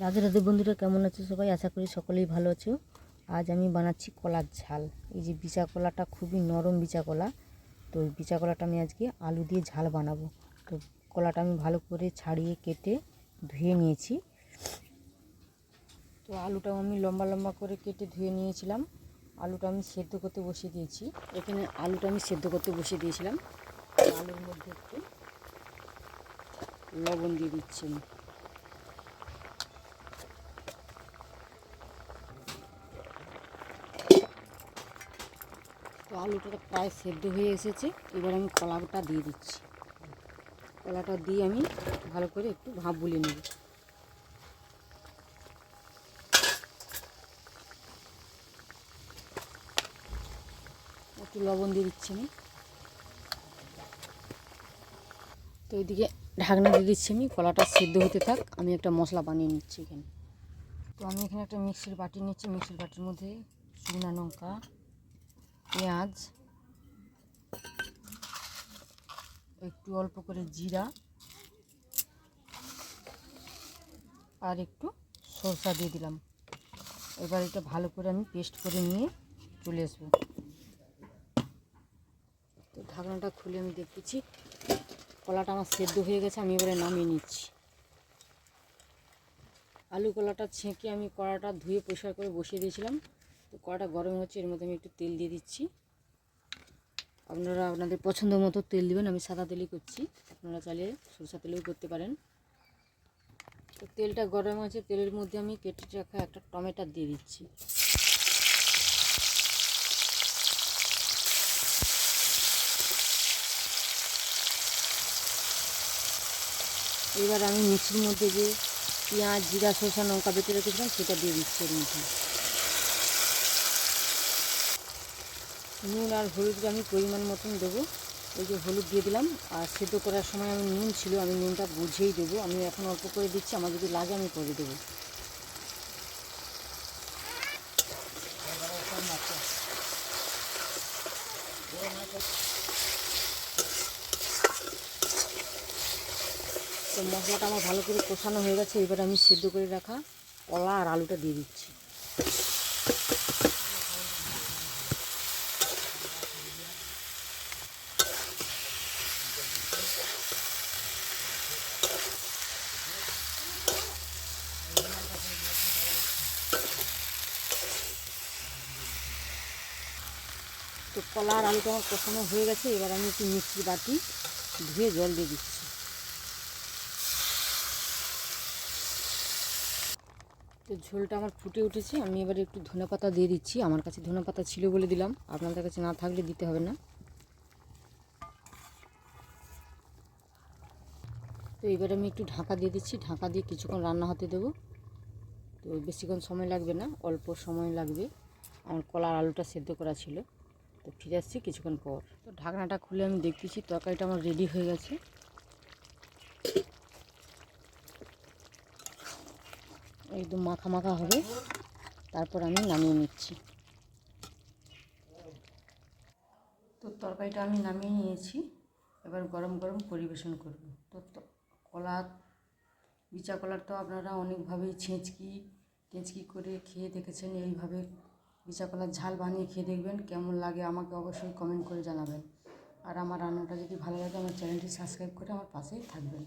রাধে রাধে বন্ধুরা, কেমন আছো সবাই? আশা করি সকলেই ভালো আছো। আজ আমি বানাচ্ছি কলার ঝাল। এই যে বিচা কলাটা খুবই নরম বিচা কলা, তো ওই বিচা কলাটা আমি আজকে আলু দিয়ে ঝাল বানাবো। তো কলাটা আমি ভালো করে ছাড়িয়ে কেটে ধুয়ে নিয়েছি। তো আলুটাও আমি লম্বা লম্বা করে কেটে ধুয়ে নিয়েছিলাম। আলুটা আমি সেদ্ধ করতে বসিয়ে দিয়েছি। এখানে আলুটা আমি সেদ্ধ করতে বসিয়ে দিয়েছিলাম। আলুর মধ্যে একটু লবণ দিয়ে দিচ্ছি আমি। তো আলুটা প্রায় সেদ্ধ হয়ে এসেছে। এবার আমি কলাটা দিয়ে দিচ্ছি। কলাটা দিয়ে আমি ভালো করে একটু ভাপ বুলিয়ে নেব। একটু লবণ দিয়ে দিচ্ছি আমি। তো এইদিকে ঢাকনা দিয়ে দিচ্ছি আমি। কলাটা সেদ্ধ হতে থাক, আমি একটা মশলা বানিয়ে নিচ্ছি এখানে। তো আমি এখানে একটা মিক্সির বাটি নিচ্ছি। মিক্সির বাটির মধ্যে শুকনো লঙ্কা, পেঁয়াজ, একটু অল্প করে জিরা আর একটু সরষা দিয়ে দিলাম। এবার এটা ভালো করে আমি পেস্ট করে নিয়ে চলে আসবো। তো ঢাকনাটা খুলে আমি দেখতেছি কলাটা আমার সেদ্ধ হয়ে গেছে। আমি এবারে নামিয়ে নিচ্ছি। আলু কলাটা ছেঁকে আমি কড়াটা ধুয়ে পরিষ্কার করে বসিয়ে দিয়েছিলাম। তো কড়াটা গরম হচ্ছে, এর মধ্যে আমি একটু তেল দিয়ে দিচ্ছি। আপনারা আপনাদের পছন্দ মতো তেল দেবেন। আমি সাদা তেলই করছি, আপনারা চাইলে সরষা তেলেও করতে পারেন। তো তেলটা গরম আছে, তেলের মধ্যে আমি কেটে রাখা একটা টমেটো দিয়ে দিচ্ছি। এবার আমি মিক্সির মধ্যে যে পেঁয়াজ, জিরা, সরষা, লঙ্কা বেটে রেখেছিলাম সেটা দিয়ে দিচ্ছি এর মধ্যে। নুন আর হলুদ আমি পরিমাণ মতন দেবো। ওই যে হলুদ দিয়ে দিলাম, আর সেদ্ধ করার সময় আমি নুন ছিল, আমি নুনটা বুঝেই দেবো। আমি এখন অল্প করে দিচ্ছি, আমার যদি লাগে আমি করে দেবো। তো মশলাটা আমার ভালো করে কষানো হয়ে গেছে। এবার আমি সেদ্ধ করে রাখা কলা আর আলুটা দিয়ে দিচ্ছি। তো কলা আর আলুটা আমার কষানো হয়ে গেছে। এবার আমি একটু মিক্সি বাটি ধুয়ে জল দিয়ে দিচ্ছি। তো ঝোলটা আমার ফুটে উঠেছে। আমি এবারে একটু ধনেপাতা দিয়ে দিচ্ছি। আমার কাছে ধনেপাতা ছিল বলে দিলাম, আপনাদের কাছে না থাকলে দিতে হবে না। তো এবারে আমি একটু ঢাকা দিয়ে দিচ্ছি। ঢাকা দিয়ে কিছুক্ষণ রান্না হতে দেবো। তো বেশিক্ষণ সময় লাগবে না, অল্প সময় লাগবে। আমার কলা আর আলুটা সেদ্ধ করা ছিল। তো ফিরে আসছি কিছুক্ষণ পর। তো ঢাকনাটা খুলে আমি দেখতেছি তরকারিটা আমার রেডি হয়ে গেছে। একদম মাখা মাখা হবে, তারপর আমি নামিয়ে নিচ্ছি। তো তরকারিটা আমি নামিয়ে নিয়েছি। এবার গরম গরম পরিবেশন করব। তো কলা, বিচা কলার তো আপনারা অনেকভাবেই ছেঁচকি করে খেয়ে দেখেছেন। এইভাবে বিচা কলার ঝাল বানিয়ে খেয়ে দেখবেন, কেমন লাগে আমাকে অবশ্যই কমেন্ট করে জানাবেন। আর আমার রান্নাটা যদি ভালো লাগে আমার চ্যানেলটি সাবস্ক্রাইব করে আমার পাশেই থাকবেন।